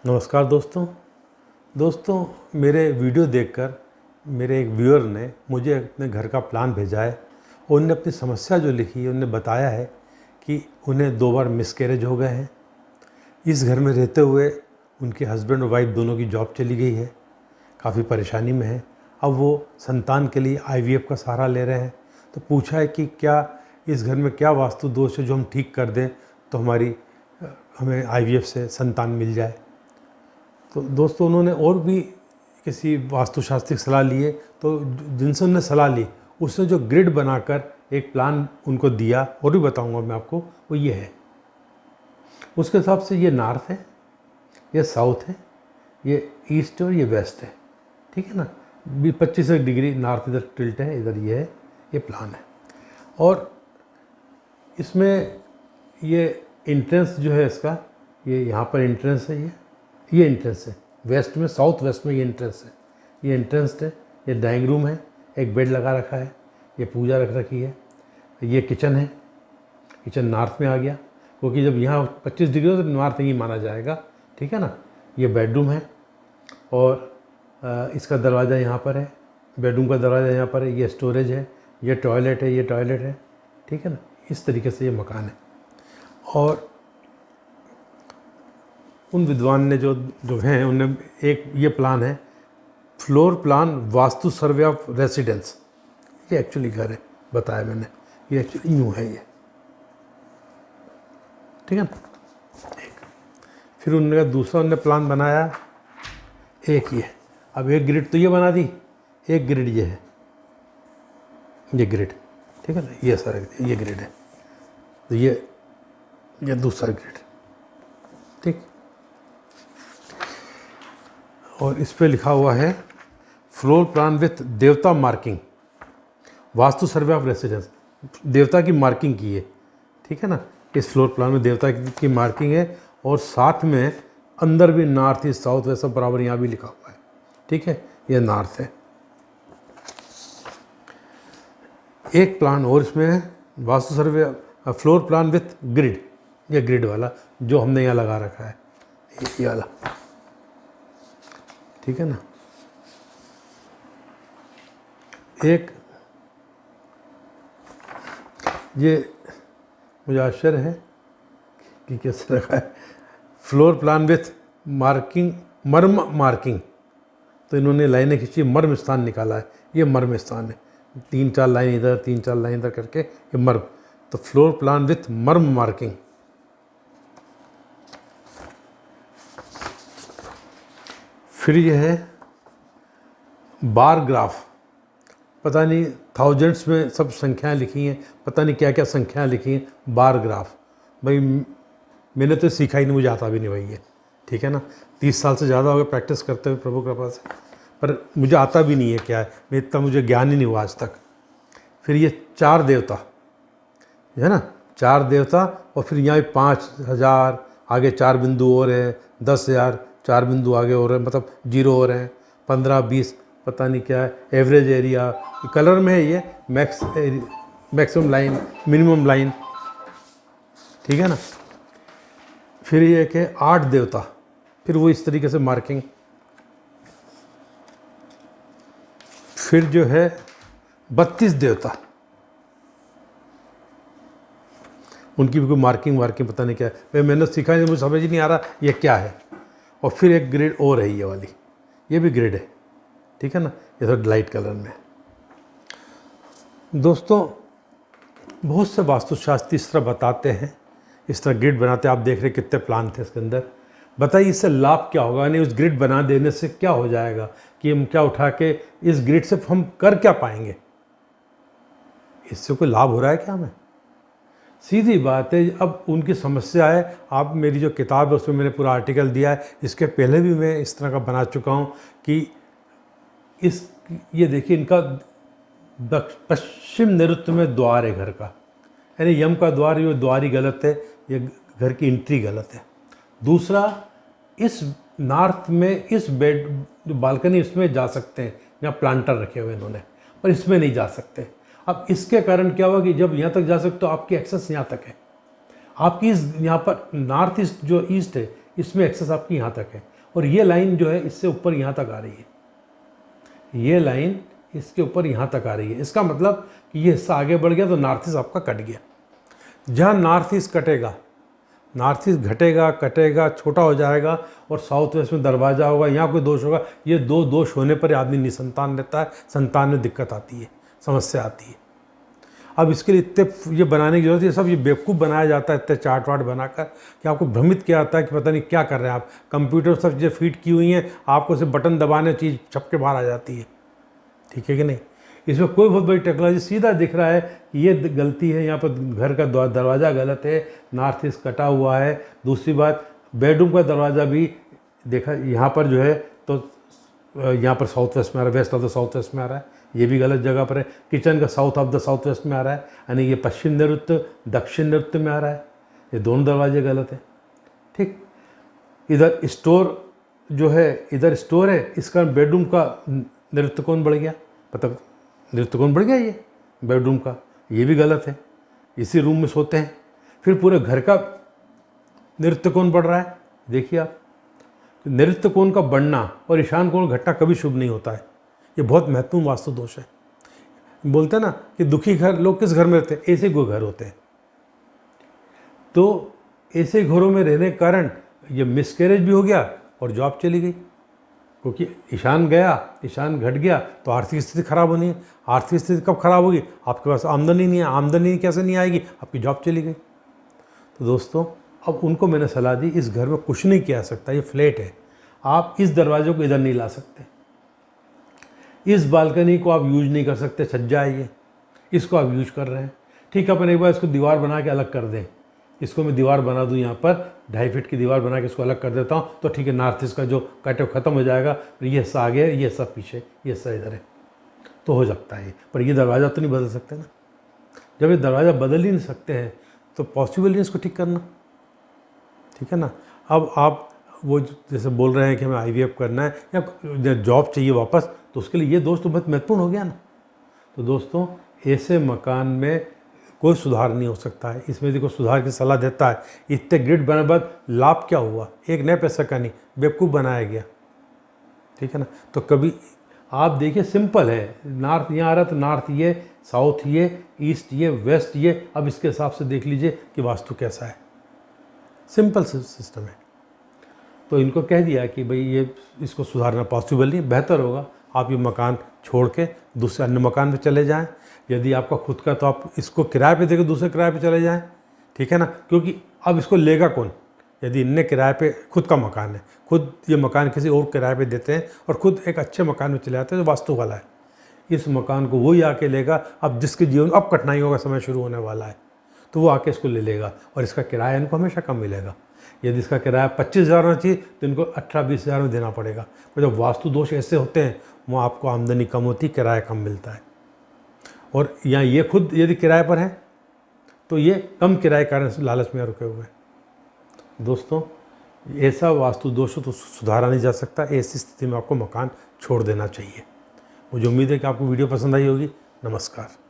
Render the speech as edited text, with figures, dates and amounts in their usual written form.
नमस्कार दोस्तों मेरे वीडियो देखकर मेरे एक व्यूअर ने मुझे अपने घर का प्लान भेजा है और उन्होंने अपनी समस्या जो लिखी है उन्होंने बताया है कि उन्हें 2 बार मिसकैरेज हो गए हैं। इस घर में रहते हुए उनके हस्बैंड और वाइफ दोनों की जॉब चली गई है, काफ़ी परेशानी में है। अब वो संतान के लिए IVF का सहारा ले रहे हैं। तो पूछा है कि क्या इस घर में क्या वास्तु दोष है जो हम ठीक कर दें तो हमें IVF से संतान मिल जाए। तो दोस्तों उन्होंने और भी किसी वास्तुशास्त्रिक सलाह लिए, तो जिनसे उन्होंने सलाह ली उसने जो ग्रिड बनाकर एक प्लान उनको दिया और भी बताऊंगा मैं आपको, वो ये है। उसके हिसाब से ये नॉर्थ है, ये साउथ है, ये ईस्ट है और ये वेस्ट है। ठीक है ना, 25 डिग्री नॉर्थ इधर टिल्ट है, इधर ये है, ये प्लान है। और इसमें ये इंट्रेंस जो है इसका, ये यहाँ पर इंट्रेंस है, ये इंट्रेंस है वेस्ट में, साउथ वेस्ट में ये इंट्रेंस है, ये इंट्रेंस है। ये डाइनिंग रूम है, एक बेड लगा रखा है, ये पूजा रख रखी है। ये किचन है, किचन नॉर्थ में आ गया क्योंकि जब यहाँ 25 डिग्री तो नॉर्थ ही माना जाएगा। ठीक है ना। ये बेडरूम है और इसका दरवाज़ा यहाँ पर है, बेडरूम का दरवाज़ा यहाँ पर है। ये स्टोरेज है, ये टॉयलेट है, ये टॉयलेट है। ठीक है ना, इस तरीके से ये मकान है। और उन विद्वान ने जो हैं उनने एक ये प्लान है, floor plan vastu survey of residence. ये एक्चुअली घर है, बताया मैंने, ये एक्चुअली यूँ है ये। ठीक है ना। फिर उन्होंने दूसरा उन्होंने प्लान बनाया एक ये। अब एक ग्रिड तो ये बना दी, एक ग्रिड ये है, ये ग्रिड। ठीक है ना, ये सारा ये ग्रिड है, तो ये दूसरा ग्रिड। ठीक। और इस पे लिखा हुआ है फ्लोर प्लान विथ देवता marking, vastu survey of residence. देवता की मार्किंग की है। ठीक है ना, इस फ्लोर प्लान में देवता की मार्किंग है और साथ में अंदर भी नॉर्थ ईस्ट साउथ वैसा बराबर यहाँ भी लिखा हुआ है। ठीक है, ये नॉर्थ है। एक प्लान और इसमें है, वास्तु सर्वे फ्लोर प्लान विथ ग्रिड, ये ग्रिड वाला जो हमने यहाँ लगा रखा है, ये वाला। ठीक है ना। एक ये मुझे आश्चर्य है कि कैसे रखा है, फ्लोर प्लान विथ मार्किंग, मर्म मार्किंग। तो इन्होंने लाइनें खींची, मर्म स्थान निकाला है, ये मर्म स्थान है। 3-4 लाइन इधर, 3-4 लाइन इधर करके ये मर्म। तो फ्लोर प्लान विथ मर्म मार्किंग। फिर ये है बार ग्राफ, पता नहीं थाउजेंड्स में सब संख्याएं लिखी हैं, पता नहीं क्या क्या संख्याएं लिखी हैं। बार ग्राफ भाई मैंने तो सीखा ही नहीं, मुझे आता भी नहीं भाई ये। ठीक है ना, 30 साल से ज़्यादा हो गया प्रैक्टिस करते हुए प्रभु कृपा से, पर मुझे आता भी नहीं है क्या है, मैं इतना मुझे ज्ञान ही नहीं हुआ आज तक। फिर ये 4 देवता है ना, 4 देवता, और फिर यहाँ 5000 आगे 4 बिंदु और है, 10,000 4 बिंदु आगे और है, मतलब 0 और हैं, 15-20 पता नहीं क्या है, एवरेज एरिया कलर में है ये, मैक्सिमम लाइन, मिनिमम लाइन। ठीक है ना। फिर ये कि 8 देवता, फिर वो इस तरीके से मार्किंग। फिर जो है 32 देवता, उनकी भी कोई मार्किंग पता नहीं क्या है भाई, मैंने सीखा नहीं, मुझे समझ ही नहीं आ रहा ये क्या है। और फिर एक ग्रिड और है ये वाली, ये भी ग्रिड है। ठीक है ना, ये थोड़ा लाइट कलर में। दोस्तों बहुत से वास्तुशास्त्री इस तरह बताते हैं, इस तरह ग्रिड बनाते हैं। आप देख रहे कितने प्लान थे इसके अंदर। बताइए इससे लाभ क्या होगा, यानी उस ग्रिड बना देने से क्या हो जाएगा कि हम क्या उठा के इस ग्रिड से हम कर क्या पाएंगे, इससे कोई लाभ हो रहा है क्या हमें? सीधी बात है। अब उनकी समस्या है, आप मेरी जो किताब है उसमें मैंने पूरा आर्टिकल दिया है, इसके पहले भी मैं इस तरह का बना चुका हूँ कि ये देखिए इनका पश्चिम नैऋत्य में द्वार है घर का, यानी यम का द्वार, ये द्वार ही गलत है, ये घर की एंट्री गलत है। दूसरा, इस नॉर्थ में इस बेड जो बालकनी इसमें जा सकते हैं, यहाँ प्लांटर रखे हुए इन्होंने, पर इसमें नहीं जा सकते। अब इसके कारण क्या हुआ कि जब यहाँ तक जा सकते तो आपकी एक्सेस यहाँ तक है, आपकी इस यहाँ पर नॉर्थ ईस्ट जो ईस्ट है इसमें एक्सेस आपकी यहाँ तक है, और ये लाइन जो है इससे ऊपर यहाँ तक आ रही है, ये लाइन इसके ऊपर यहाँ तक आ रही है। इसका मतलब कि ये हिस्सा आगे बढ़ गया तो नॉर्थ ईस्ट आपका कट गया। जहाँ नॉर्थ ईस्ट कटेगा, नॉर्थ ईस्ट घटेगा, कटेगा, छोटा हो जाएगा और साउथ वेस्ट में दरवाज़ा होगा, यहाँ कोई दोष होगा, ये दो दोष होने पर आदमी निसंतान रहता है, संतान में दिक्कत आती है, समस्या आती है। अब इसके लिए इतने ये बनाने की जरूरत है, सब ये बेवकूफ़ बनाया जाता है इतने चार्ट वार्ट बनाकर कि आपको भ्रमित किया जाता है कि पता नहीं क्या कर रहे हैं आप। कंप्यूटर सब चीज़ें फीड की हुई हैं, आपको सिर्फ बटन दबाने चीज़ छप के बाहर आ जाती है, ठीक है कि नहीं। इसमें कोई बहुत बड़ी टेक्नोलॉजी, सीधा दिख रहा है कि ये गलती है, यहाँ पर घर का दरवाज़ा गलत है, नॉर्थ ईस्ट कटा हुआ है। दूसरी बात, बेडरूम का दरवाज़ा भी देखा यहाँ पर जो है तो यहाँ पर साउथ वेस्ट में आ रहा है, west of the south west में आ रहा है, ये भी गलत जगह पर है। किचन का south of the south west में आ रहा है, यानी ये पश्चिम नैऋत्य दक्षिण नैऋत्य में आ रहा है, ये दोनों दरवाजे गलत हैं, ठीक। इधर स्टोर जो है, इधर स्टोर है, इसका बेडरूम का नैऋत्य कोण बढ़ गया, मतलब नैऋत्य कोण बढ़ गया ये बेडरूम का, ये भी गलत है, इसी रूम में सोते हैं। फिर पूरे घर का नैऋत्य कोण बढ़ रहा है, देखिए आप, नैऋत्य कोण का बढ़ना और ईशान कोण घटना कभी शुभ नहीं होता है, ये बहुत महत्वपूर्ण वास्तु दोष है। बोलते हैं ना कि दुखी घर लोग किस घर में रहते हैं, ऐसे कोई घर होते हैं। तो ऐसे घरों में रहने के कारण ये मिसकैरेज भी हो गया और जॉब चली गई, क्योंकि ईशान गया, ईशान घट गया तो आर्थिक स्थिति खराब होनी है। आर्थिक स्थिति कब खराब होगी, आपके पास आमदनी नहीं है, आमदनी कैसे नहीं आएगी, आपकी जॉब चली गई। तो दोस्तों, अब उनको मैंने सलाह दी, इस घर में कुछ नहीं किया सकता, ये फ्लैट है, आप इस दरवाजे को इधर नहीं ला सकते, इस बालकनी को आप यूज नहीं कर सकते, छज्जा है ये, इसको आप यूज कर रहे हैं, ठीक है। अपन एक बार इसको दीवार बना के अलग कर दें, इसको मैं दीवार बना दूं, यहाँ पर 2.5 फीट की दीवार बना के इसको अलग कर देता हूँ, तो ठीक है, नॉर्थ ईस्ट का जो कट खत्म हो जाएगा, फिर ये हिस्सा आगे है, ये हिस्सा पीछे, ये हिस्सा इधर है, तो हो सकता है। पर ये दरवाज़ा तो नहीं बदल सकते ना। जब ये दरवाज़ा बदल ही नहीं सकते हैं तो पॉसिबल नहीं इसको ठीक करना, ठीक है ना। अब आप वो जैसे बोल रहे हैं कि हमें IVF करना है या जॉब चाहिए वापस, तो उसके लिए ये दोस्त तो बहुत महत्वपूर्ण हो गया ना। तो दोस्तों, ऐसे मकान में कोई सुधार नहीं हो सकता है। इसमें देखो सुधार की सलाह देता है, इतने ग्रिड बनाने बाद लाभ क्या हुआ, एक नए पैसा का नहीं, बेवकूफ़ बनाया गया, ठीक है ना। तो कभी आप देखिए, सिंपल है, नॉर्थ यहाँ आ रहा है तो नॉर्थ ये, साउथ ये, ईस्ट ये, वेस्ट ये। अब इसके हिसाब से देख लीजिए कि वास्तु कैसा है, सिंपल सिस्टम है। तो इनको कह दिया कि भाई ये इसको सुधारना पॉसिबल नहीं, बेहतर होगा आप ये मकान छोड़ के दूसरे अन्य मकान पे चले जाएं। यदि आपका खुद का तो आप इसको किराए पे देकर दूसरे किराए पे चले जाएं, ठीक है ना, क्योंकि अब इसको लेगा कौन। यदि इनने किराए पे, खुद का मकान है, खुद ये मकान किसी और किराए पे देते हैं और खुद एक अच्छे मकान में चले जाते हैं जो वास्तु वाला है, इस मकान को वही आके लेगा। अब जिसके जीवन अब कठिनाइयों का समय शुरू होने वाला है तो वो आके इसको ले लेगा और इसका किराया इनको हमेशा कम मिलेगा। यदि इसका किराया 25,000 होना चाहिए तो इनको 18-20,000 में देना पड़ेगा। तो जब वास्तु दोष ऐसे होते हैं वहाँ आपको आमदनी कम होती, किराया कम मिलता है। और यहाँ ये खुद यदि किराए पर हैं तो ये कम किराए के कारण से लालच में रुके हुए हैं। दोस्तों, ऐसा वास्तु दोष तो सुधारा नहीं जा सकता, ऐसी स्थिति में आपको मकान छोड़ देना चाहिए। मुझे उम्मीद है कि आपको वीडियो पसंद आई होगी। नमस्कार।